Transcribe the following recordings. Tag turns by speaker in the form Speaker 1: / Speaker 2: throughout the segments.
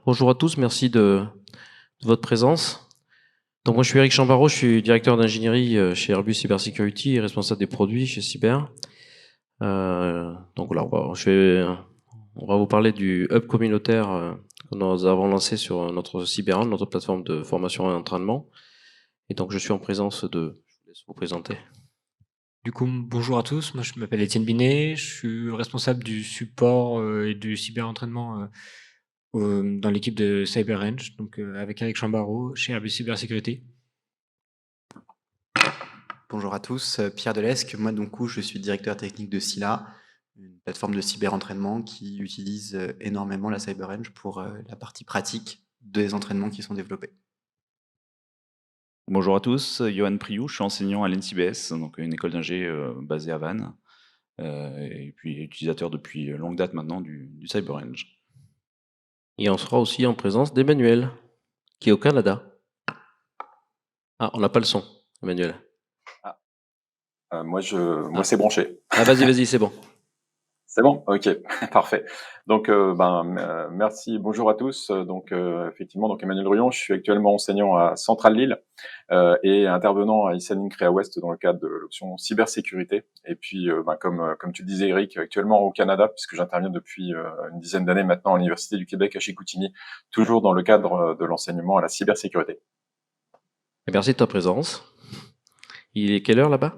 Speaker 1: Bonjour à tous, merci de votre présence. Donc moi je suis Eric Chambarreau, je suis directeur d'ingénierie chez Airbus Cybersecurity et responsable des produits chez Cyber. Donc voilà, on va vous parler du hub communautaire que nous avons lancé sur notre CyberHub, notre plateforme de formation et entraînement. Et donc je suis en présence de... Je vous laisse vous présenter.
Speaker 2: Du coup, bonjour à tous, moi je m'appelle Étienne Binet, je suis responsable du support et du cyber-entraînement dans l'équipe de CyberRange, donc avec Eric Chambarreau chez Airbus Cybersécurité.
Speaker 3: Bonjour à tous, Pierre Delesque. Moi, donc, je suis directeur technique de Scylla, une plateforme de cyber-entraînement qui utilise énormément la CyberRange pour la partie pratique des entraînements qui sont développés.
Speaker 4: Bonjour à tous, Johan Priou, je suis enseignant à l'NCBS, donc une école d'ingé basée à Vannes, et puis utilisateur depuis longue date maintenant du CyberRange.
Speaker 1: Et on sera aussi en présence d'Emmanuel, qui est au Canada. Ah, on n'a pas le son, Emmanuel.
Speaker 5: Moi, c'est branché.
Speaker 1: Ah, vas-y, c'est bon.
Speaker 5: C'est bon? Ok, parfait. Donc, merci. Bonjour à tous. Donc, effectivement, donc Emmanuel Ruyon, je suis actuellement enseignant à Centrale Lille et intervenant à e-Learning Créa Ouest dans le cadre de l'option cybersécurité. Et puis, comme tu le disais, Eric, actuellement au Canada, puisque j'interviens depuis une dizaine d'années maintenant à l'Université du Québec à Chicoutimi, toujours dans le cadre de l'enseignement à la cybersécurité.
Speaker 1: Et merci de ta présence. Il est quelle heure là-bas?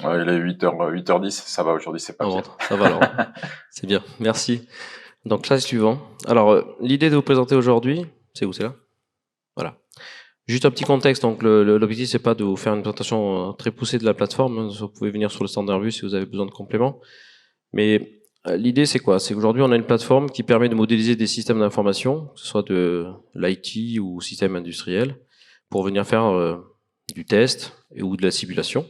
Speaker 5: Il est 8h10, ça va aujourd'hui, c'est pas pire.
Speaker 1: Ça va alors, c'est bien, merci. Donc slide suivant. Alors l'idée de vous présenter aujourd'hui, c'est où, c'est là? Voilà. Juste un petit contexte, donc l'objectif c'est pas de vous faire une présentation très poussée de la plateforme, vous pouvez venir sur le stand Airbus si vous avez besoin de compléments. Mais l'idée c'est quoi? C'est qu'aujourd'hui on a une plateforme qui permet de modéliser des systèmes d'information, que ce soit de l'IT ou système industriel, pour venir faire du test ou de la simulation.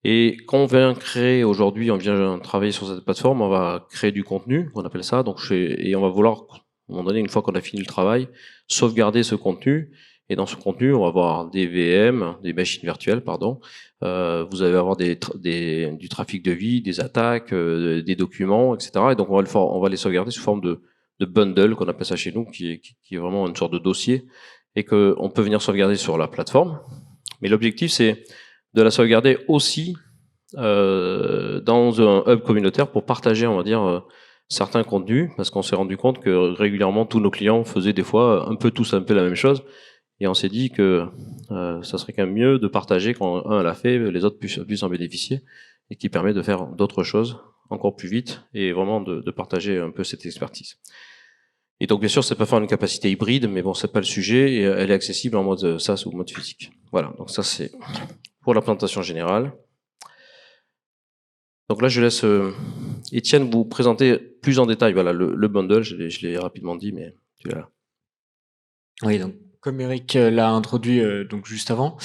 Speaker 1: Et quand on vient créer aujourd'hui, on vient travailler sur cette plateforme, on va créer du contenu, on appelle ça, et on va vouloir, à un moment donné, une fois qu'on a fini le travail, sauvegarder ce contenu. Et dans ce contenu, on va avoir des VM, des machines virtuelles, pardon. Vous allez avoir du trafic de vie, des attaques, des documents, etc. Et donc on va les sauvegarder sous forme de bundle, qu'on appelle ça chez nous, qui est vraiment une sorte de dossier, et qu'on peut venir sauvegarder sur la plateforme. Mais l'objectif, c'est de la sauvegarder aussi dans un hub communautaire pour partager, on va dire, certains contenus, parce qu'on s'est rendu compte que régulièrement tous nos clients faisaient des fois un peu la même chose, et on s'est dit que ça serait quand même mieux de partager quand un l'a fait, les autres puissent en bénéficier, et qui permet de faire d'autres choses encore plus vite, et vraiment de partager un peu cette expertise. Et donc bien sûr, c'est pas faire une capacité hybride, mais bon, c'est pas le sujet, et elle est accessible en mode SaaS ou mode physique. Voilà, donc ça c'est pour la présentation générale. Donc là, je laisse Étienne vous présenter plus en détail. Voilà, le bundle, je l'ai rapidement dit, mais tu es là.
Speaker 2: Oui, donc comme Eric l'a introduit donc juste avant,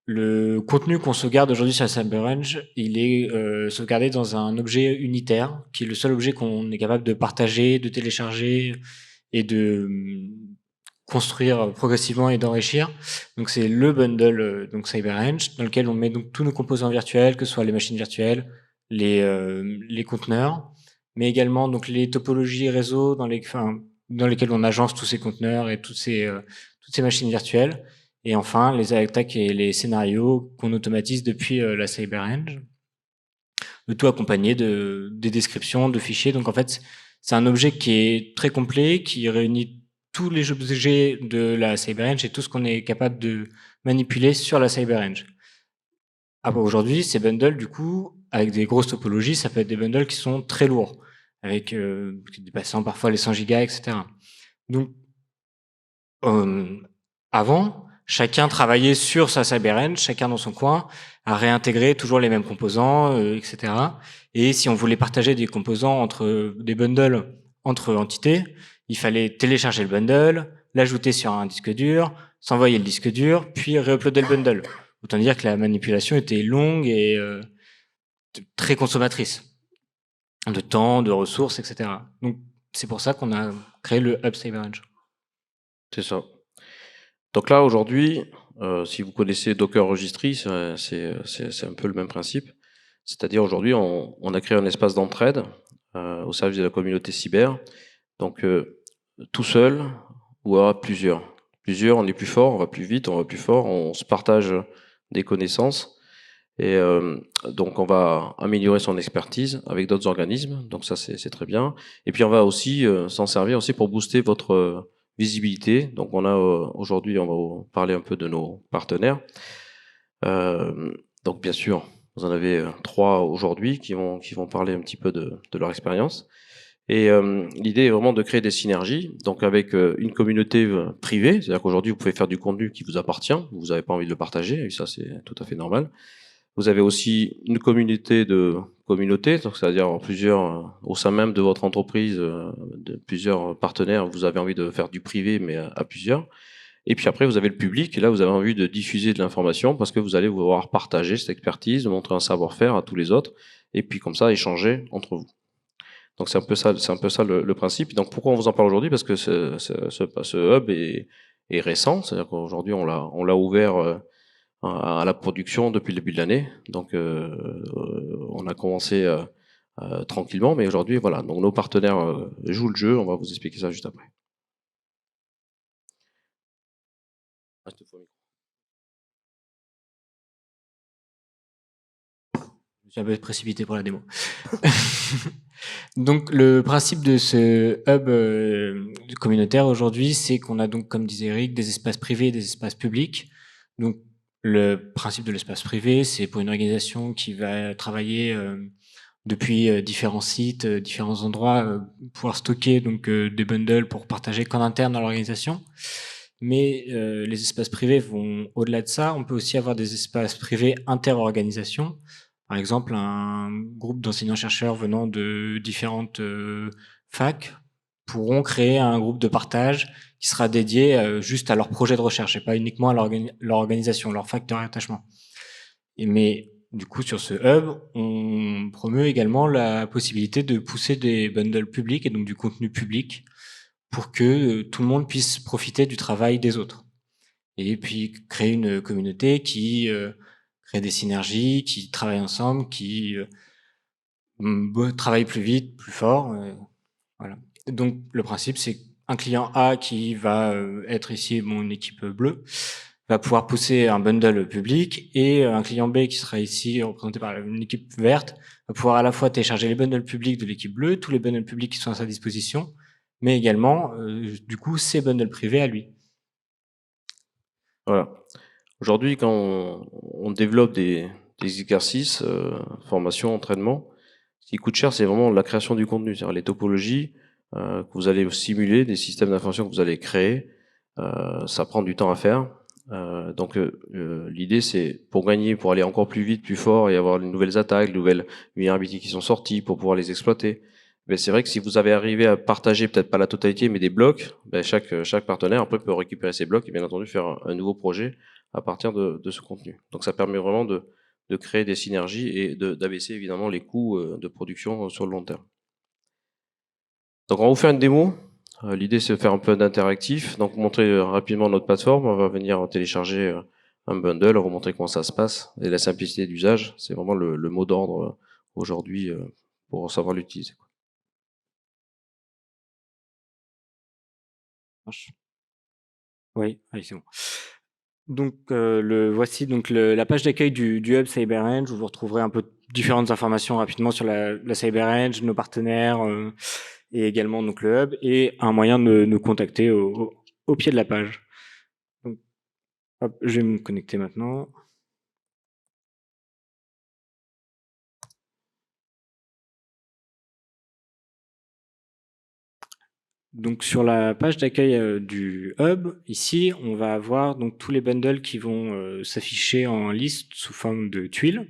Speaker 2: le contenu qu'on sauvegarde aujourd'hui sur la CyberRange, il est sauvegardé dans un objet unitaire, qui est le seul objet qu'on est capable de partager, de télécharger et de construire progressivement et d'enrichir. Donc c'est le bundle donc CyberRange, dans lequel on met donc tous nos composants virtuels, que ce soit les machines virtuelles, les conteneurs, mais également donc les topologies réseau dans lesquelles on agence tous ces conteneurs et toutes ces machines virtuelles. Et enfin, les attaques et les scénarios qu'on automatise depuis la CyberRange. Le tout accompagné des descriptions, de fichiers. Donc en fait, c'est un objet qui est très complet, qui réunit tous les objets de la CyberRange et tout ce qu'on est capable de manipuler sur la CyberRange. Aujourd'hui, ces bundles, du coup, avec des grosses topologies, ça peut être des bundles qui sont très lourds, avec dépassant parfois les 100 gigas, etc. Donc, avant, chacun travaillait sur sa CyberRange, chacun dans son coin, à réintégrer toujours les mêmes composants, etc. Et si on voulait partager des composants entre des bundles entre entités, il fallait télécharger le bundle, l'ajouter sur un disque dur, s'envoyer le disque dur, puis réuploader le bundle. Autant dire que la manipulation était longue et très consommatrice de temps, de ressources, etc. Donc c'est pour ça qu'on a créé le Hub CyberRange.
Speaker 1: C'est ça. Donc là, aujourd'hui, si vous connaissez Docker Registry, c'est un peu le même principe. C'est-à-dire aujourd'hui, on a créé un espace d'entraide au service de la communauté cyber. Donc tout seul ou à plusieurs. Plusieurs, on est plus fort, on va plus vite, on va plus fort, on se partage des connaissances. Et donc, on va améliorer son expertise avec d'autres organismes. Donc, ça, c'est très bien. Et puis, on va aussi s'en servir aussi pour booster votre visibilité. Donc, on a aujourd'hui, on va parler un peu de nos partenaires. Donc, bien sûr, vous en avez 3 aujourd'hui qui vont parler un petit peu de leur expérience. Et l'idée est vraiment de créer des synergies, donc avec une communauté privée, c'est-à-dire qu'aujourd'hui, vous pouvez faire du contenu qui vous appartient, vous n'avez pas envie de le partager, et ça, c'est tout à fait normal. Vous avez aussi une communauté de communautés, donc c'est-à-dire plusieurs, au sein même de votre entreprise, de plusieurs partenaires, vous avez envie de faire du privé, mais à plusieurs. Et puis après, vous avez le public, et là, vous avez envie de diffuser de l'information parce que vous allez vouloir partager cette expertise, montrer un savoir-faire à tous les autres, et puis comme ça, échanger entre vous. Donc c'est un peu ça le principe. Donc pourquoi on vous en parle aujourd'hui? Parce que ce hub est récent, c'est-à-dire qu'aujourd'hui on l'a ouvert à la production depuis le début de l'année. Donc on a commencé tranquillement, mais aujourd'hui voilà. Donc nos partenaires jouent le jeu. On va vous expliquer ça juste après.
Speaker 2: Je suis un peu précipité pour la démo. Donc, le principe de ce hub communautaire aujourd'hui, c'est qu'on a donc, comme disait Eric, des espaces privés et des espaces publics. Donc, le principe de l'espace privé, c'est pour une organisation qui va travailler depuis différents sites, différents endroits, pouvoir stocker donc des bundles pour partager qu'en interne dans l'organisation. Mais les espaces privés vont au-delà de ça. On peut aussi avoir des espaces privés inter-organisation. Par exemple, un groupe d'enseignants-chercheurs venant de différentes facs pourront créer un groupe de partage qui sera dédié juste à leur projet de recherche et pas uniquement à leur organisation, leur facteur d'attachement. Mais du coup, sur ce hub, on promeut également la possibilité de pousser des bundles publics et donc du contenu public pour que tout le monde puisse profiter du travail des autres. Et puis créer une communauté qui crée des synergies, qui travaillent ensemble, qui travaillent plus vite, plus fort. Voilà. Donc le principe, c'est un client A qui va être ici mon équipe bleue, va pouvoir pousser un bundle public, et un client B qui sera ici représenté par une équipe verte va pouvoir à la fois télécharger les bundles publics de l'équipe bleue, tous les bundles publics qui sont à sa disposition, mais également du coup ses bundles privés à lui.
Speaker 1: Voilà. Aujourd'hui, quand on développe des exercices, formation, entraînement, ce qui coûte cher, c'est vraiment la création du contenu, c'est-à-dire les topologies que vous allez simuler, des systèmes d'information que vous allez créer. Ça prend du temps à faire. Donc l'idée, c'est pour gagner, pour aller encore plus vite, plus fort et avoir de nouvelles attaques, de nouvelles vulnérabilités qui sont sorties pour pouvoir les exploiter. Mais c'est vrai que si vous avez arrivé à partager peut-être pas la totalité, mais des blocs, ben chaque partenaire après peut récupérer ces blocs et bien entendu faire un nouveau projet à partir de ce contenu. Donc ça permet vraiment de créer des synergies et d'abaisser évidemment les coûts de production sur le long terme. Donc on va vous faire une démo. L'idée c'est de faire un peu d'interactif, donc montrer rapidement notre plateforme. On va venir télécharger un bundle, on va vous montrer comment ça se passe et la simplicité d'usage. C'est vraiment le mot d'ordre aujourd'hui pour savoir l'utiliser.
Speaker 2: Oui, c'est bon. Donc voici donc la page d'accueil du hub CyberEng, où vous retrouverez un peu différentes informations rapidement sur la CyberEng, nos partenaires et également donc le hub, et un moyen de nous contacter au pied de la page. Donc, hop, je vais me connecter maintenant. Donc sur la page d'accueil du hub, ici, on va avoir donc tous les bundles qui vont s'afficher en liste sous forme de tuiles.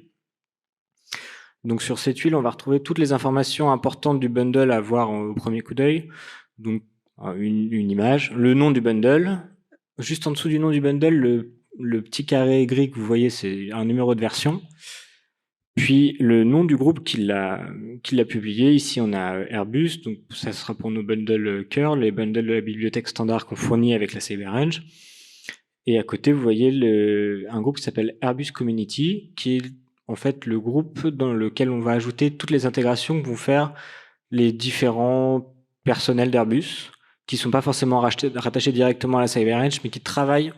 Speaker 2: Donc sur ces tuiles, on va retrouver toutes les informations importantes du bundle à voir au premier coup d'œil. Donc une image, le nom du bundle. Juste en dessous du nom du bundle, le petit carré gris que vous voyez, c'est un numéro de version. Puis le nom du groupe qui l'a publié. Ici, on a Airbus, donc ça sera pour nos bundles curl, les bundles de la bibliothèque standard qu'on fournit avec la CyberEng. Et à côté, vous voyez un groupe qui s'appelle Airbus Community, qui est en fait le groupe dans lequel on va ajouter toutes les intégrations que vont faire les différents personnels d'Airbus, qui sont pas forcément rattachés directement à la CyberEdge, mais qui travaillent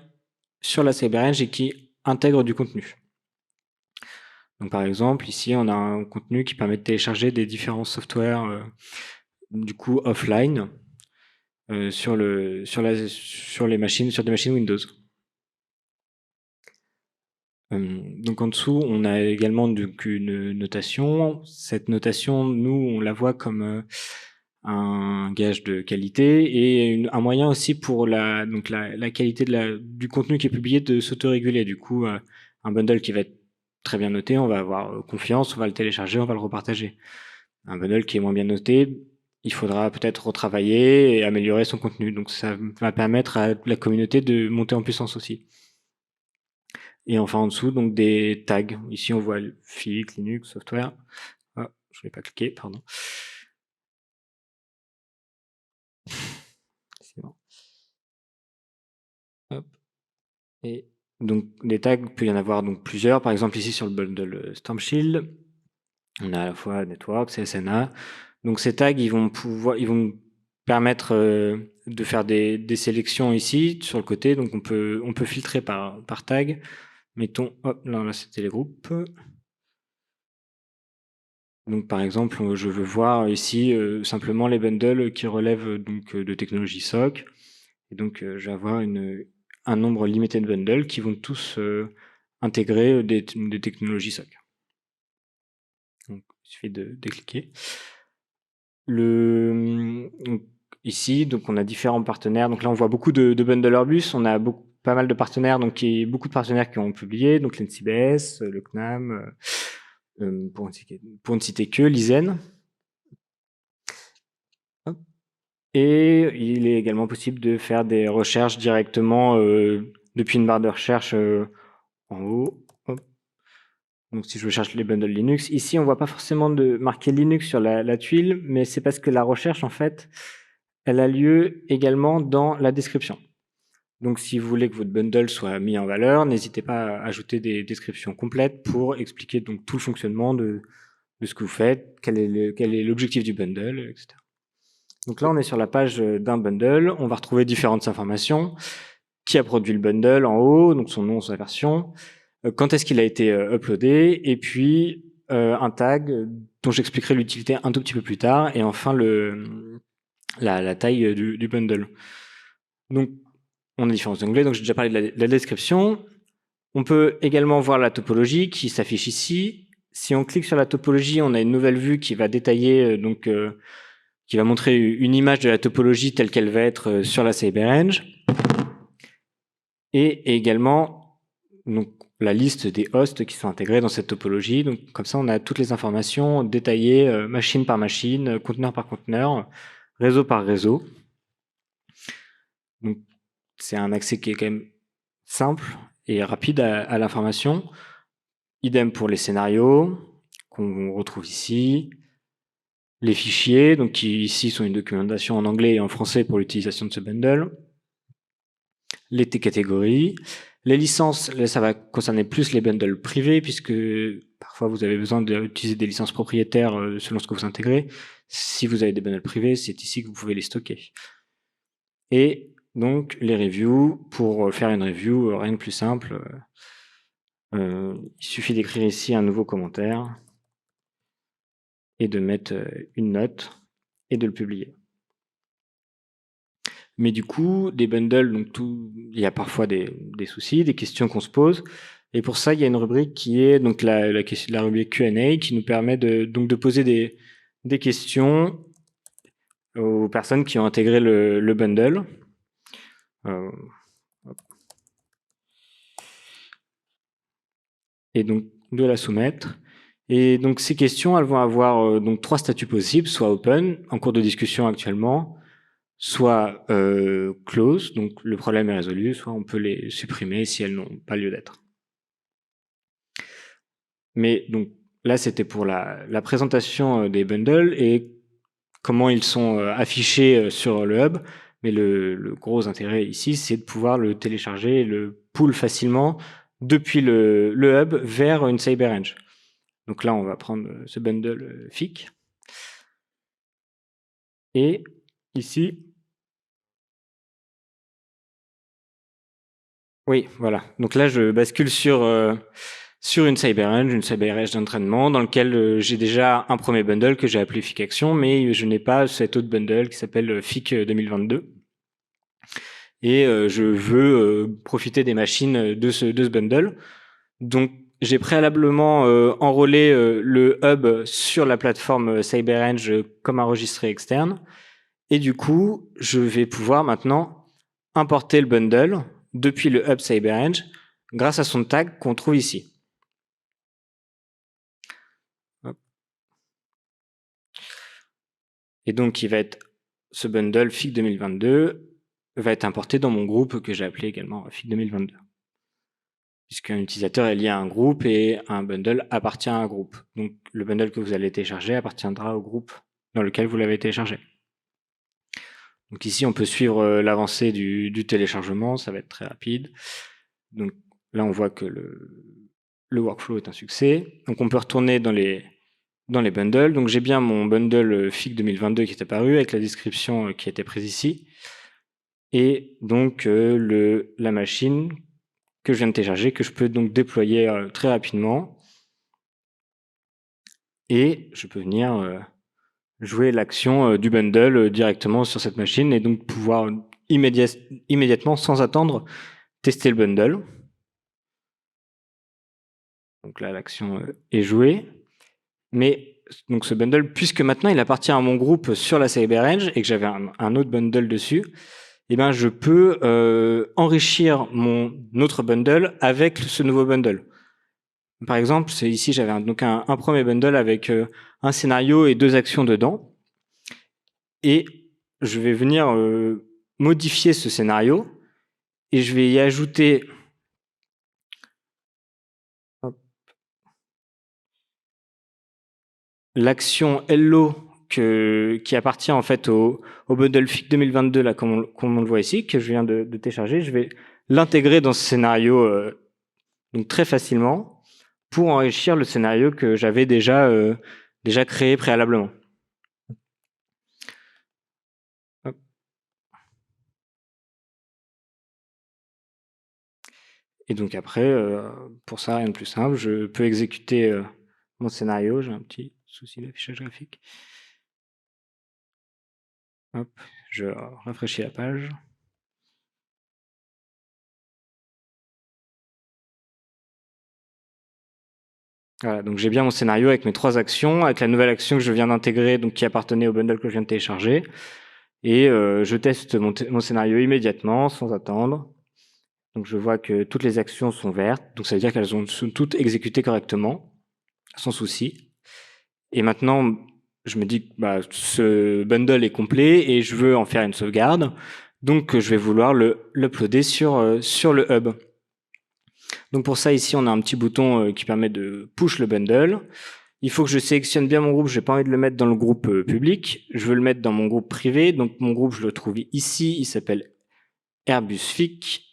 Speaker 2: sur la CyberEdge et qui intègrent du contenu. Donc, par exemple, ici, on a un contenu qui permet de télécharger des différents softwares, du coup, offline, sur des machines Windows. Donc, en dessous, on a également donc, une notation. Cette notation, nous, on la voit comme un gage de qualité et un moyen aussi pour la qualité du contenu qui est publié de s'autoréguler. Du coup, un bundle qui va être très bien noté, on va avoir confiance, on va le télécharger, on va le repartager. Un bundle qui est moins bien noté, il faudra peut-être retravailler et améliorer son contenu. Donc ça va permettre à la communauté de monter en puissance aussi. Et enfin en dessous, donc des tags. Ici on voit FIC, Linux, software. Ah, je ne l'ai pas cliqué, pardon. C'est bon. Hop. Et donc des tags, il peut y en avoir donc plusieurs. Par exemple ici sur le bundle Stormshield, on a à la fois Network, CSNA. Donc ces tags, ils vont permettre de faire des sélections ici sur le côté. Donc on peut filtrer par tag. Mettons, hop, là c'était les groupes. Donc par exemple, je veux voir ici simplement les bundles qui relèvent donc de technologie SOC. Et donc je vais avoir un nombre limité de bundles qui vont tous intégrer des technologies SOC. Donc il suffit de cliquer. Ici, donc on a différents partenaires. Donc là, on voit beaucoup de bundles Airbus. On a pas mal de partenaires, beaucoup de partenaires qui ont publié, donc l'NCBS, le CNAM, pour ne citer que l'ISEN. Et il est également possible de faire des recherches directement depuis une barre de recherche en haut. Hop. Donc si je recherche les bundles Linux, ici on voit pas forcément de marqué Linux sur la tuile, mais c'est parce que la recherche en fait, elle a lieu également dans la description. Donc si vous voulez que votre bundle soit mis en valeur, n'hésitez pas à ajouter des descriptions complètes pour expliquer donc tout le fonctionnement de ce que vous faites, quel est l'objectif du bundle, etc. Donc là, on est sur la page d'un bundle. On va retrouver différentes informations. Qui a produit le bundle en haut, donc son nom, sa version. Quand est-ce qu'il a été uploadé. Et puis, un tag dont j'expliquerai l'utilité un tout petit peu plus tard. Et enfin, la taille du bundle. Donc, on a différents onglets. Donc, j'ai déjà parlé de la description. On peut également voir la topologie qui s'affiche ici. Si on clique sur la topologie, on a une nouvelle vue qui va détailler qui va montrer une image de la topologie telle qu'elle va être sur la CyberEdge. Et également donc, la liste des hosts qui sont intégrés dans cette topologie. Donc, comme ça, on a toutes les informations détaillées machine par machine, conteneur par conteneur, réseau par réseau. Donc, c'est un accès qui est quand même simple et rapide à l'information. Idem pour les scénarios qu'on retrouve ici. Les fichiers, donc qui ici sont une documentation en anglais et en français pour l'utilisation de ce bundle. Les catégories. Les licences, là, ça va concerner plus les bundles privés, puisque parfois vous avez besoin d'utiliser des licences propriétaires selon ce que vous intégrez. Si vous avez des bundles privés, c'est ici que vous pouvez les stocker. Et donc les reviews, pour faire une review, rien de plus simple. Il suffit d'écrire ici un nouveau commentaire et de mettre une note et de le publier. Mais du coup, des bundles, donc il y a parfois des soucis, des questions qu'on se pose. Et pour ça, il y a une rubrique qui est donc la rubrique Q&A qui nous permet de poser des questions aux personnes qui ont intégré le bundle. Et donc de la soumettre. Et donc ces questions, elles vont avoir donc 3 statuts possibles, soit open, en cours de discussion actuellement, soit close, donc le problème est résolu, soit on peut les supprimer si elles n'ont pas lieu d'être. Mais donc là, c'était pour la présentation des bundles et comment ils sont affichés sur le hub. Mais le gros intérêt ici, c'est de pouvoir le télécharger et le pull facilement depuis le hub vers une CyberEdge. Donc là, on va prendre ce bundle FIC. Et ici, Oui, voilà. Donc là, je bascule sur une CyberEdge d'entraînement dans lequel j'ai déjà un premier bundle que j'ai appelé FIC Action, mais je n'ai pas cet autre bundle qui s'appelle FIC 2022. Et je veux profiter des machines de ce bundle. Donc, j'ai préalablement enrôlé le hub sur la plateforme CyberEdge comme un registre externe. Et du coup, je vais pouvoir maintenant importer le bundle depuis le hub CyberEdge grâce à son tag qu'on trouve ici. Hop. Et donc, ce bundle FIC 2022 va être importé dans mon groupe que j'ai appelé également FIC 2022. Puisqu'un utilisateur est lié à un groupe et un bundle appartient à un groupe. Donc, le bundle que vous allez télécharger appartiendra au groupe dans lequel vous l'avez téléchargé. Donc ici, on peut suivre l'avancée du téléchargement, ça va être très rapide. Donc là, on voit que le workflow est un succès. Donc on peut retourner dans les bundles. Donc j'ai bien mon bundle FIC 2022 qui est apparu avec la description qui était prise ici. Et donc la machine que je viens de télécharger, que je peux donc déployer très rapidement. Et je peux venir jouer l'action du bundle directement sur cette machine et donc pouvoir immédiatement, sans attendre, tester le bundle. Donc là, l'action est jouée. Mais donc ce bundle, puisque maintenant il appartient à mon groupe sur la CyberEdge et que j'avais un autre bundle dessus, eh ben, je peux enrichir mon autre bundle avec ce nouveau bundle. Par exemple, ici j'avais donc un premier bundle avec un scénario et 2 actions dedans. Et je vais venir modifier ce scénario et je vais y ajouter l'action Hello qui appartient en fait au bundle FIC 2022 là, comme on le voit ici, que je viens de télécharger. Je vais l'intégrer dans ce scénario donc très facilement pour enrichir le scénario que j'avais déjà créé préalablement. Et donc après, pour ça, rien de plus simple, je peux exécuter mon scénario. J'ai un petit souci d'affichage graphique. Hop, je rafraîchis la page. Voilà, donc j'ai bien mon scénario avec mes 3 actions, avec la nouvelle action que je viens d'intégrer, donc qui appartenait au bundle que je viens de télécharger. Et je teste mon scénario immédiatement, sans attendre. Donc je vois que toutes les actions sont vertes, donc ça veut dire qu'elles sont toutes exécutées correctement, sans souci. Et maintenant, je me dis que ce bundle est complet et je veux en faire une sauvegarde. Donc je vais vouloir l'uploader sur le hub. Donc pour ça, ici, on a un petit bouton qui permet de push le bundle. Il faut que je sélectionne bien mon groupe. Je n'ai pas envie de le mettre dans le groupe public. Je veux le mettre dans mon groupe privé. Donc mon groupe, je le trouve ici. Il s'appelle Airbus FIC.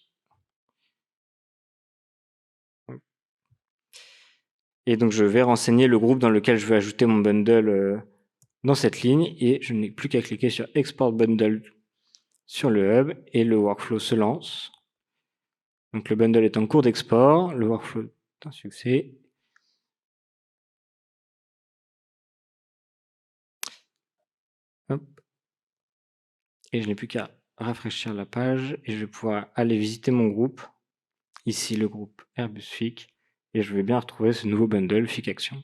Speaker 2: Et donc je vais renseigner le groupe dans lequel je veux ajouter mon bundle dans cette ligne. Et je n'ai plus qu'à cliquer sur Export Bundle sur le hub. Et le workflow se lance. Donc le bundle est en cours d'export. Le workflow est un succès. Hop. Et je n'ai plus qu'à rafraîchir la page et je vais pouvoir aller visiter mon groupe. Ici, le groupe Airbus FIC. Et je vais bien retrouver ce nouveau bundle FIC Action.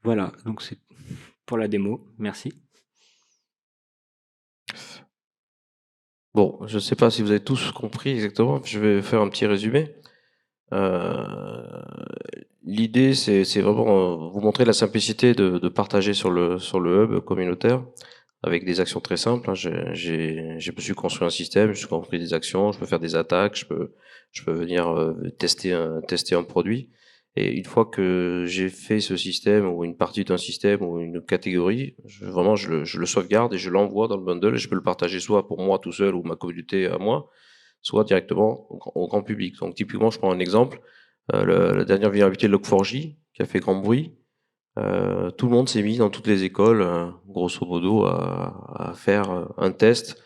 Speaker 2: Voilà, donc c'est pour la démo. Merci.
Speaker 1: Bon, je ne sais pas si vous avez tous compris exactement. Je vais faire un petit résumé. L'idée, c'est vraiment vous montrer la simplicité de partager sur le hub communautaire avec des actions très simples. Hein. Je me suis construit un système, je me suis construit des actions, je peux faire des attaques, je peux venir tester un produit. Et une fois que j'ai fait ce système ou une partie d'un système ou une catégorie, je le sauvegarde et je l'envoie dans le bundle et je peux le partager soit pour moi tout seul ou ma communauté à moi, soit directement au grand public. Donc typiquement, je prends un exemple, la dernière vulnérabilité de Log4j qui a fait grand bruit. Tout le monde s'est mis dans toutes les écoles, grosso modo, à faire un test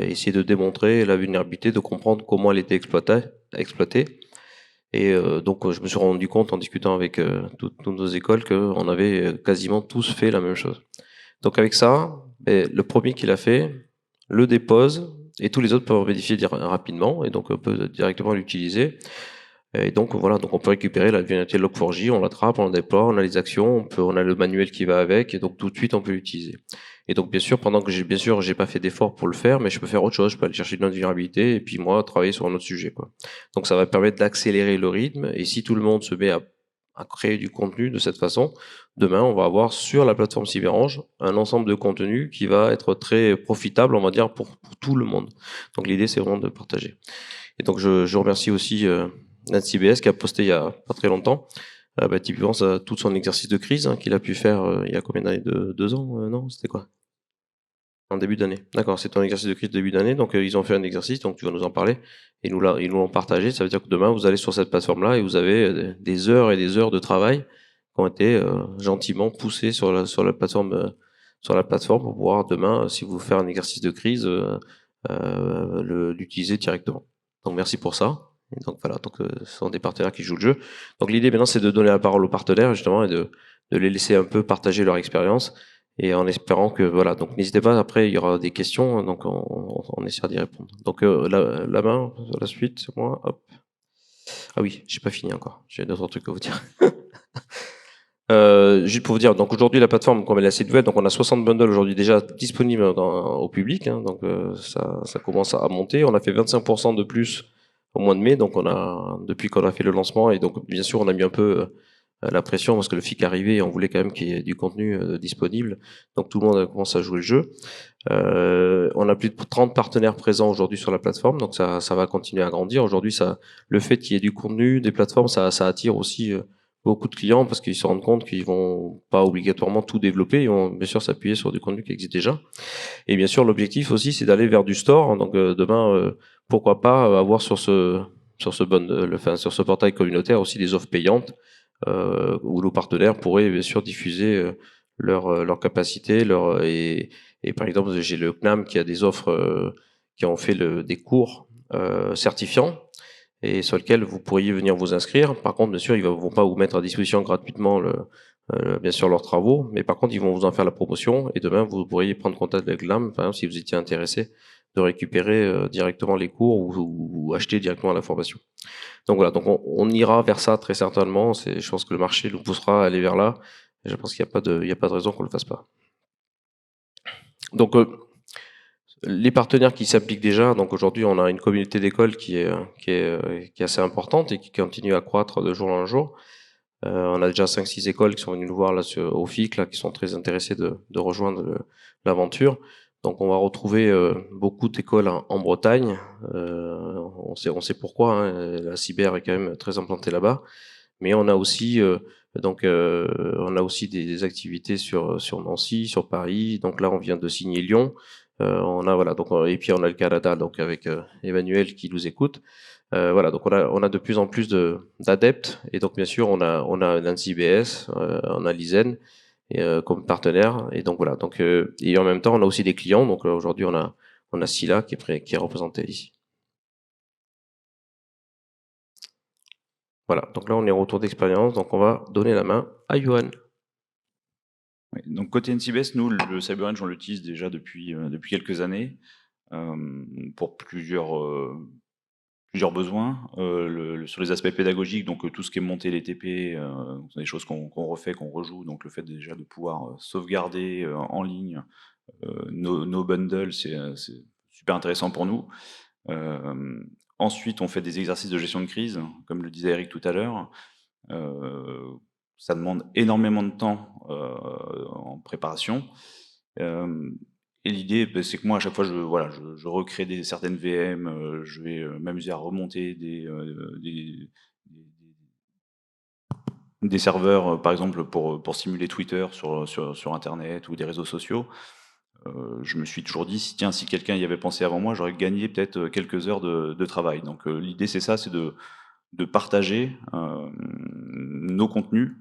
Speaker 1: essayer de démontrer la vulnérabilité, de comprendre comment elle était exploitée. Et donc je me suis rendu compte en discutant avec toutes nos écoles qu'on avait quasiment tous fait la même chose. Donc avec ça, le premier qui l'a fait le dépose et tous les autres peuvent en bénéficier rapidement et donc on peut directement l'utiliser. Et donc voilà, donc on peut récupérer la vulnérabilité Log4j, on l'attrape, on la déploie, on a les actions, on a le manuel qui va avec et donc tout de suite on peut l'utiliser. Et donc bien sûr, pendant que j'ai pas fait d'effort pour le faire, mais je peux faire autre chose, je peux aller chercher une autre vulnérabilité et puis moi travailler sur un autre sujet, quoi. Donc ça va permettre d'accélérer le rythme et si tout le monde se met à créer du contenu de cette façon, demain on va avoir sur la plateforme CyberAnge un ensemble de contenus qui va être très profitable, on va dire, pour tout le monde. Donc l'idée c'est vraiment de partager. Et donc je remercie aussi Nancy BS qui a posté il y a pas très longtemps typiquement tout son exercice de crise qu'il a pu faire il y a combien d'années, 2 ans, non, c'était quoi? En début d'année. D'accord, c'est ton exercice de crise de début d'année. Donc, ils ont fait un exercice, donc tu vas nous en parler. Et ils nous l'ont partagé. Ça veut dire que demain, vous allez sur cette plateforme-là et vous avez des heures et des heures de travail qui ont été gentiment poussées sur la plateforme, pour pouvoir demain, si vous faites un exercice de crise, l'utiliser directement. Donc, merci pour ça. Et donc voilà, donc ce sont des partenaires qui jouent le jeu. Donc l'idée maintenant, c'est de donner la parole aux partenaires justement et de les laisser un peu partager leur expérience. Et en espérant que voilà, donc n'hésitez pas, après il y aura des questions, donc on essaiera d'y répondre. Donc la main, la suite, c'est moi, hop. Ah oui, j'ai pas fini encore, j'ai d'autres trucs à vous dire. Juste pour vous dire, donc aujourd'hui la plateforme, comme elle est assez nouvelle, donc on a 60 bundles aujourd'hui déjà disponibles au public, hein, donc ça commence à monter. On a fait 25% de plus au mois de mai, donc depuis qu'on a fait le lancement, et donc bien sûr on a mis un peu la pression parce que le FIC arrivait et on voulait quand même qu'il y ait du contenu disponible. Donc tout le monde commence à jouer le jeu. On a plus de 30 partenaires présents aujourd'hui sur la plateforme, donc ça va continuer à grandir. Aujourd'hui, le fait qu'il y ait du contenu, des plateformes, ça attire aussi beaucoup de clients parce qu'ils se rendent compte qu'ils vont pas obligatoirement tout développer, ils vont bien sûr s'appuyer sur du contenu qui existe déjà. Et bien sûr, l'objectif aussi, c'est d'aller vers du store. Donc demain, pourquoi pas avoir sur ce portail communautaire aussi des offres payantes où nos partenaires pourraient bien sûr diffuser leur capacité, et par exemple j'ai le CNAM qui a des offres qui ont fait des cours certifiants et sur lesquels vous pourriez venir vous inscrire. Par contre, bien sûr, ils ne vont pas vous mettre à disposition gratuitement bien sûr leurs travaux, mais par contre ils vont vous en faire la promotion et demain vous pourriez prendre contact avec l'AM, par exemple si vous étiez intéressé de récupérer directement les cours ou acheter directement la formation. Donc voilà, donc on ira vers ça très certainement. Je pense que le marché nous poussera à aller vers là. Et je pense qu'il n'y a pas de raison qu'on le fasse pas. Donc les partenaires qui s'impliquent déjà. Donc aujourd'hui, on a une communauté d'écoles qui est assez importante et qui continue à croître de jour en jour. On a déjà 5-6 écoles qui sont venues nous voir là au FIC, là, qui sont très intéressées de rejoindre l'aventure. Donc on va retrouver beaucoup d'écoles en Bretagne. On sait pourquoi. Hein, la cyber est quand même très implantée là-bas. Mais on a aussi des activités sur Nancy, sur Paris. Donc là, on vient de signer Lyon. Et puis on a le Canada, donc avec Emmanuel qui nous écoute. Voilà, donc on a de plus en plus d'adeptes et donc bien sûr on a Nancy BS, on a Lizen comme partenaire et donc voilà, donc et en même temps on a aussi des clients, donc aujourd'hui on a Scylla qui est représenté ici. Voilà, donc là on est en retour d'expérience, donc on va donner la main à Johan.
Speaker 4: Oui, donc côté NCBS, nous le CyberEdge on l'utilise déjà depuis quelques années pour plusieurs besoins, sur les aspects pédagogiques, donc tout ce qui est monter les TP, c'est des choses qu'on refait, qu'on rejoue, donc le fait déjà de pouvoir sauvegarder en ligne nos bundles, c'est super intéressant pour nous. Ensuite, on fait des exercices de gestion de crise, comme le disait Eric tout à l'heure. Ça demande énormément de temps en préparation. Et l'idée, c'est que moi, à chaque fois, je recrée certaines VM, je vais m'amuser à remonter des serveurs, par exemple, pour simuler Twitter sur Internet ou des réseaux sociaux. Je me suis toujours dit, si quelqu'un y avait pensé avant moi, j'aurais gagné peut-être quelques heures de travail. Donc l'idée, c'est ça, c'est de partager nos contenus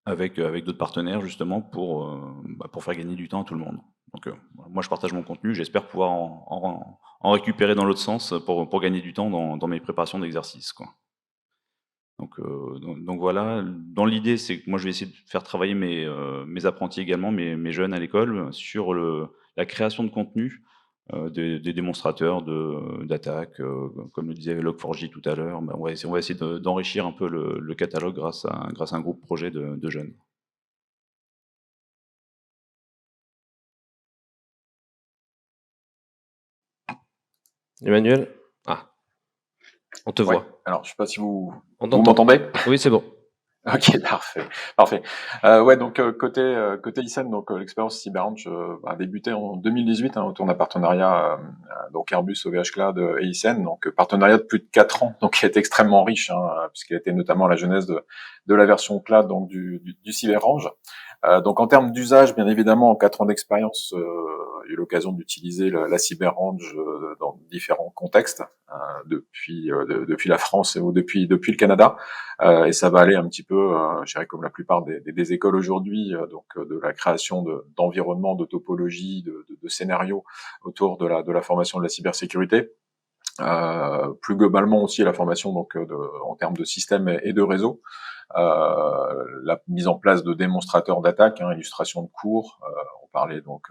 Speaker 4: avec d'autres partenaires, justement, pour faire gagner du temps à tout le monde. Donc moi, je partage mon contenu, j'espère pouvoir en récupérer dans l'autre sens pour gagner du temps dans mes préparations d'exercices, quoi. Donc voilà, dans l'idée, c'est que moi, je vais essayer de faire travailler mes apprentis également, mes jeunes à l'école, sur la création de contenu, des démonstrateurs d'attaques, comme le disait Log4j tout à l'heure. On va essayer d'enrichir un peu le catalogue grâce à un groupe projet de jeunes.
Speaker 1: Emmanuel? Ah, on te
Speaker 5: Ouais.
Speaker 1: voit.
Speaker 5: Alors, je sais pas si vous
Speaker 1: On
Speaker 5: vous
Speaker 1: t'entend.
Speaker 5: m'entendez?
Speaker 1: Oui, c'est bon.
Speaker 5: Ok, parfait. Ouais, donc côté ICEN, donc l'expérience CyberRange a débuté en 2018 autour d'un partenariat donc Airbus, OVH Cloud et ICEN, donc partenariat de plus de 4 ans, donc qui a été extrêmement riche, puisqu'il a été notamment la genèse de la version cloud donc du CyberRange. Donc en termes d'usage, bien évidemment, en 4 ans d'expérience, j'ai eu l'occasion d'utiliser la CyberRange dans différents contextes, depuis la France ou depuis le Canada. Et ça va aller un petit peu, je dirais comme la plupart des écoles aujourd'hui, de la création d'environnements, de topologies, de scénarios autour de la formation de la cybersécurité. Plus globalement aussi la formation donc en termes de système et de réseau. La mise en place de démonstrateurs d'attaque, illustration de cours. On parlait donc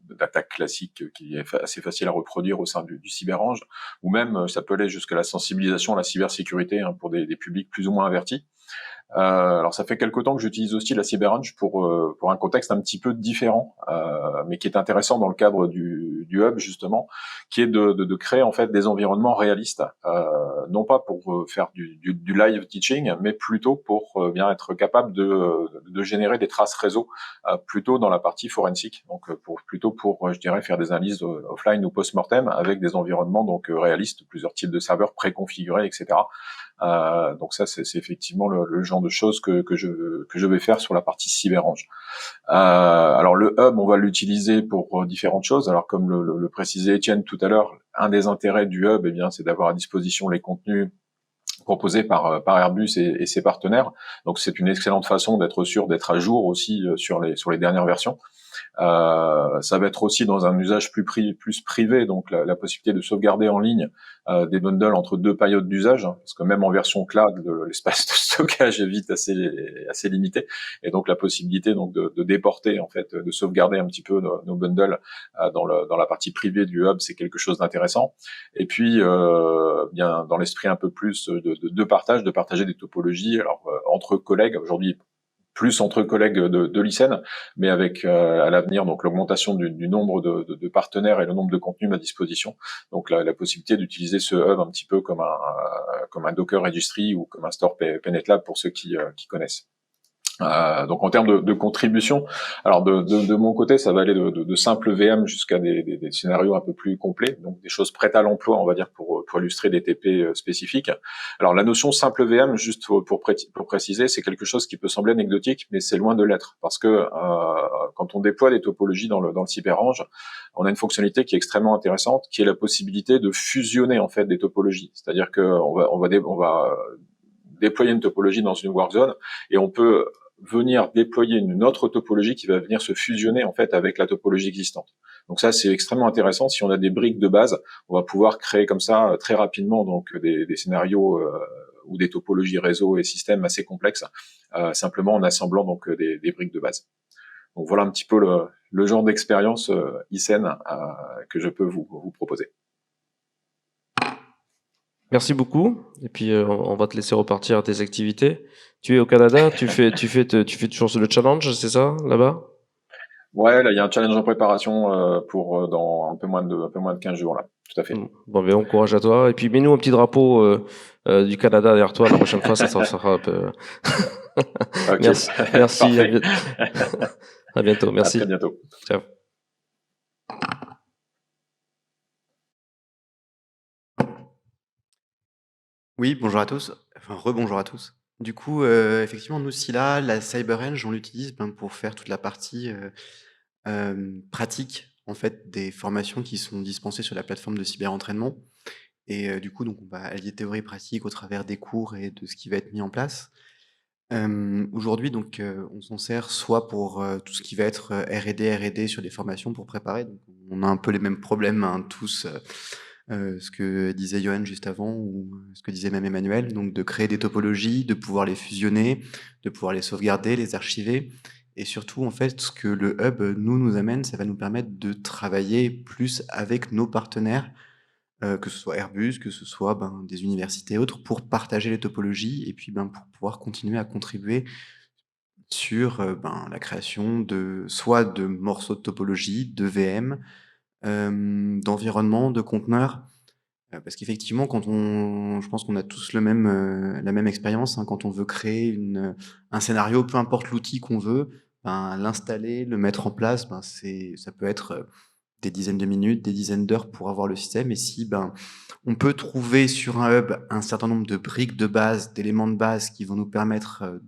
Speaker 5: d'attaque classique qui est assez facile à reproduire au sein du CyberRange, ou même ça peut aller jusqu'à la sensibilisation à la cybersécurité pour des publics plus ou moins avertis. Alors ça fait quelque temps que j'utilise aussi la CyberRange pour un contexte un petit peu différent, mais qui est intéressant dans le cadre du hub justement, qui est de créer en fait des environnements réalistes, non pas pour faire du live teaching, mais plutôt pour bien être capable de générer des traces réseau, plutôt dans la partie forensique, donc plutôt pour je dirais faire des analyses offline ou post-mortem avec des environnements donc réalistes, plusieurs types de serveurs préconfigurés, etc. Donc ça, c'est effectivement le genre de choses que je vais faire sur la partie CyberRange. Alors le hub, on va l'utiliser pour différentes choses. Alors comme le précisait Étienne tout à l'heure, un des intérêts du hub, c'est d'avoir à disposition les contenus proposés par Airbus et ses partenaires. Donc c'est une excellente façon d'être sûr d'être à jour aussi sur les dernières versions. Ça va être aussi dans un usage plus privé, donc la possibilité de sauvegarder en ligne des bundles entre 2 périodes d'usage, parce que même en version cloud, l'espace de stockage est vite assez limité, et donc la possibilité donc de déporter en fait, de sauvegarder un petit peu nos bundles dans la partie privée du hub, c'est quelque chose d'intéressant. Et puis bien dans l'esprit un peu plus de partager des topologies, alors entre collègues aujourd'hui, plus entre collègues de l'ICEN, mais avec à l'avenir donc l'augmentation du nombre de partenaires et le nombre de contenus à disposition. Donc la possibilité d'utiliser ce hub un petit peu comme un Docker Registry ou comme un Store PNetLab pour ceux qui connaissent. Donc en termes de contribution, alors de mon côté, ça va aller de simples VM jusqu'à des scénarios un peu plus complets, donc des choses prêtes à l'emploi, on va dire, pour illustrer des TP spécifiques. Alors la notion simple VM, juste pour préciser, c'est quelque chose qui peut sembler anecdotique, mais c'est loin de l'être, parce que quand on déploie des topologies dans le CyberRange, on a une fonctionnalité qui est extrêmement intéressante, qui est la possibilité de fusionner en fait des topologies. C'est-à-dire que on va déployer une topologie dans une workzone et on peut venir déployer une autre topologie qui va venir se fusionner en fait avec la topologie existante. Donc ça, c'est extrêmement intéressant. Si on a des briques de base, on va pouvoir créer comme ça très rapidement donc des scénarios ou des topologies réseau et systèmes assez complexes, simplement en assemblant donc des briques de base. Donc voilà un petit peu le genre d'expérience ICEN que je peux vous proposer.
Speaker 1: Merci beaucoup. Et puis, on va te laisser repartir à tes activités. Tu es au Canada, tu fais toujours le challenge, c'est ça, là-bas?
Speaker 5: Ouais, là, il y a un challenge en préparation pour dans un peu moins de 15 jours, là. Tout à fait.
Speaker 1: Bon, bon courage à toi. Et puis, mets-nous un petit drapeau du Canada derrière toi la prochaine fois, ça sera un peu...
Speaker 5: Okay.
Speaker 1: Merci. À bientôt. Merci.
Speaker 5: À très bientôt.
Speaker 1: Ciao.
Speaker 3: Oui, bonjour à tous. Enfin, rebonjour à tous. Du coup, effectivement, nous, Scylla, la CyberRange, on l'utilise pour faire toute la partie pratique, en fait, des formations qui sont dispensées sur la plateforme de cyberentraînement. Et du coup, donc, on va allier théorie et pratique au travers des cours et de ce qui va être mis en place. Aujourd'hui, donc, on s'en sert soit pour tout ce qui va être R&D sur des formations pour préparer. Donc, on a un peu les mêmes problèmes, hein, tous, ce que disait Johan juste avant ou ce que disait même Emmanuel, donc de créer des topologies, de pouvoir les fusionner, de pouvoir les sauvegarder, les archiver. Et surtout, en fait, ce que le hub nous amène, ça va nous permettre de travailler plus avec nos partenaires, que ce soit Airbus, que ce soit des universités et autres, pour partager les topologies et puis pour pouvoir continuer à contribuer sur la création de soit de morceaux de topologie, de VM, d'environnement, de conteneurs. Parce qu'effectivement, je pense qu'on a tous la même expérience, hein, quand on veut créer un scénario, peu importe l'outil qu'on veut, l'installer, le mettre en place, ça peut être des dizaines de minutes, des dizaines d'heures pour avoir le système. Et si on peut trouver sur un hub un certain nombre de briques de base, d'éléments de base qui vont nous permettre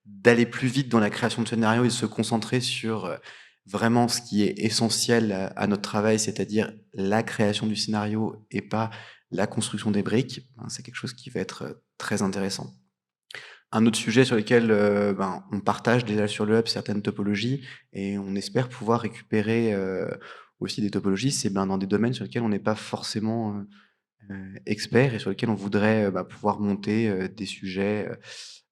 Speaker 3: d'aller plus vite dans la création de scénarios et de se concentrer sur vraiment ce qui est essentiel à notre travail, c'est-à-dire la création du scénario et pas la construction des briques, c'est quelque chose qui va être très intéressant. Un autre sujet sur lequel on partage déjà sur le hub certaines topologies et on espère pouvoir récupérer aussi des topologies, c'est dans des domaines sur lesquels on n'est pas forcément expert et sur lesquels on voudrait pouvoir monter des sujets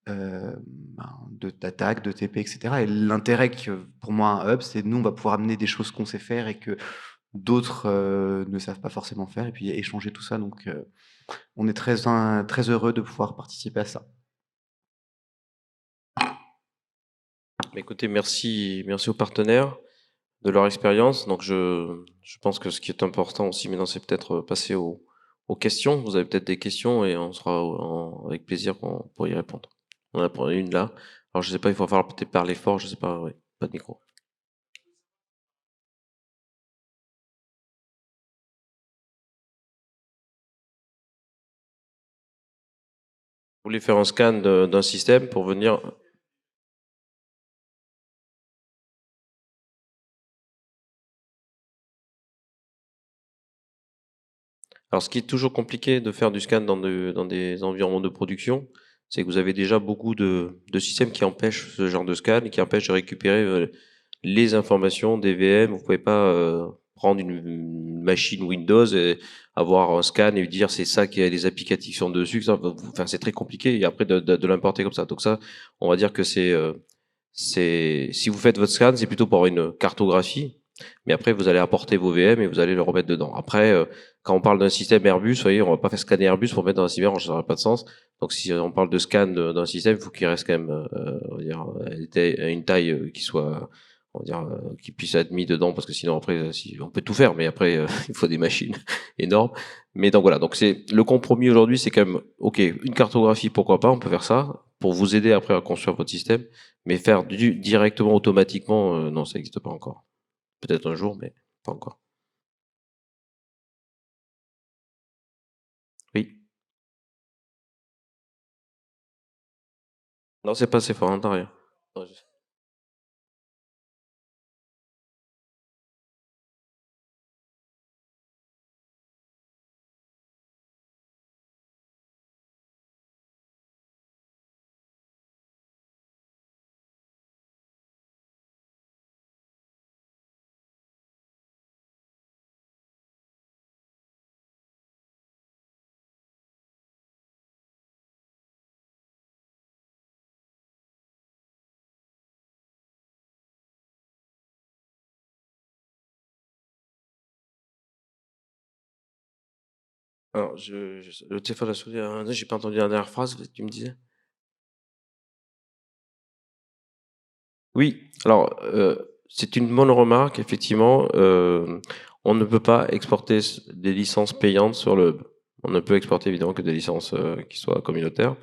Speaker 3: d'attaque, de TP, etc. Et l'intérêt que pour moi un hub, c'est nous on va pouvoir amener des choses qu'on sait faire et que d'autres ne savent pas forcément faire et puis échanger tout ça. Donc on est très heureux de pouvoir participer à ça.
Speaker 1: Écoutez, merci aux partenaires de leur expérience. Donc je pense que ce qui est important aussi maintenant, c'est peut-être passer aux questions. Vous avez peut-être des questions et on sera avec plaisir pour y répondre. On en a une là. Alors je sais pas, il va falloir peut-être parler fort, je sais pas, oui, pas de micro. Vous voulez faire un scan d'un système pour venir. Alors, ce qui est toujours compliqué de faire du scan dans des environnements de production, c'est que vous avez déjà beaucoup de systèmes qui empêchent ce genre de scan et qui empêchent de récupérer les informations des VM. Vous pouvez pas prendre une machine Windows et avoir un scan et lui dire c'est ça qui a les applicatifs qui sont dessus. Enfin, c'est très compliqué et après de l'importer comme ça. Donc ça, on va dire que si vous faites votre scan, c'est plutôt pour une cartographie. Mais après, vous allez apporter vos VM et vous allez le remettre dedans. Après, quand on parle d'un système Airbus, vous voyez, on va pas faire scanner Airbus pour mettre dans un cyber, ça n'aurait pas de sens. Donc, si on parle de scan d'un système, il faut qu'il reste quand même, on va dire, une taille qui soit, on va dire, qui puisse être mis dedans, parce que sinon après, on peut tout faire, mais après, il faut des machines énormes. Mais donc voilà, donc c'est le compromis aujourd'hui, c'est quand même, ok, une cartographie, pourquoi pas, on peut faire ça pour vous aider après à construire votre système, mais faire directement automatiquement, non, ça n'existe pas encore. Peut-être un jour, mais pas encore. Oui. Non, c'est pas assez fort, n'entends rien. Alors, le téléphone a sonné, j'ai pas entendu la dernière phrase, tu me disais? Oui, alors, c'est une bonne remarque, effectivement. On ne peut pas exporter des licences payantes sur le hub. On ne peut exporter évidemment que des licences qui soient communautaires,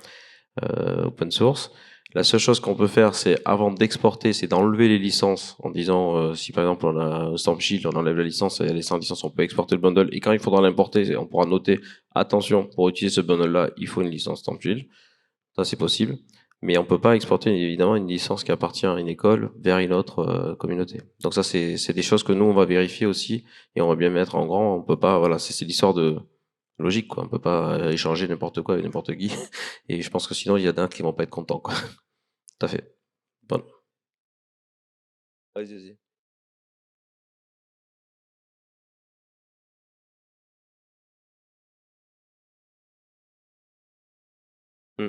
Speaker 1: open source. La seule chose qu'on peut faire, c'est avant d'exporter, c'est d'enlever les licences en disant si par exemple on a un Storm Shield, on enlève la licence et sans licence, on peut exporter le bundle. Et quand il faudra l'importer, on pourra noter attention, pour utiliser ce bundle-là, il faut une licence Storm Shield. Ça, c'est possible. Mais on peut pas exporter évidemment une licence qui appartient à une école vers une autre communauté. Donc ça, c'est des choses que nous, on va vérifier aussi et on va bien mettre en grand. On peut pas, voilà, c'est l'histoire de logique, quoi. On peut pas échanger n'importe quoi avec n'importe qui. Et je pense que sinon, il y en a qui vont pas être contents, quoi. Tout à fait. Bon. Vas-y. Hmm.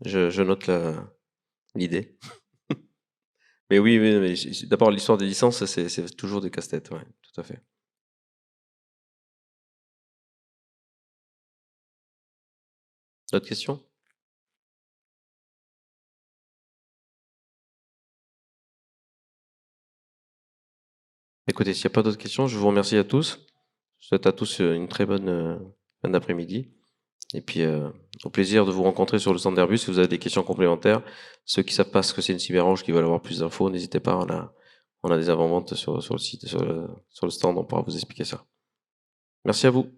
Speaker 1: Je note l'idée. Mais oui, mais d'abord, l'histoire des licences, c'est toujours des casse-têtes, ouais, tout à fait. D'autres questions? Écoutez, s'il n'y a pas d'autres questions, je vous remercie à tous. Je souhaite à tous une très bonne fin d'après-midi. Et puis, au plaisir de vous rencontrer sur le stand d'Airbus. Si vous avez des questions complémentaires, ceux qui savent pas ce que c'est une cyberange, qui veulent avoir plus d'infos, n'hésitez pas. On a des avant-ventes sur le site, sur le stand, on pourra vous expliquer ça. Merci à vous.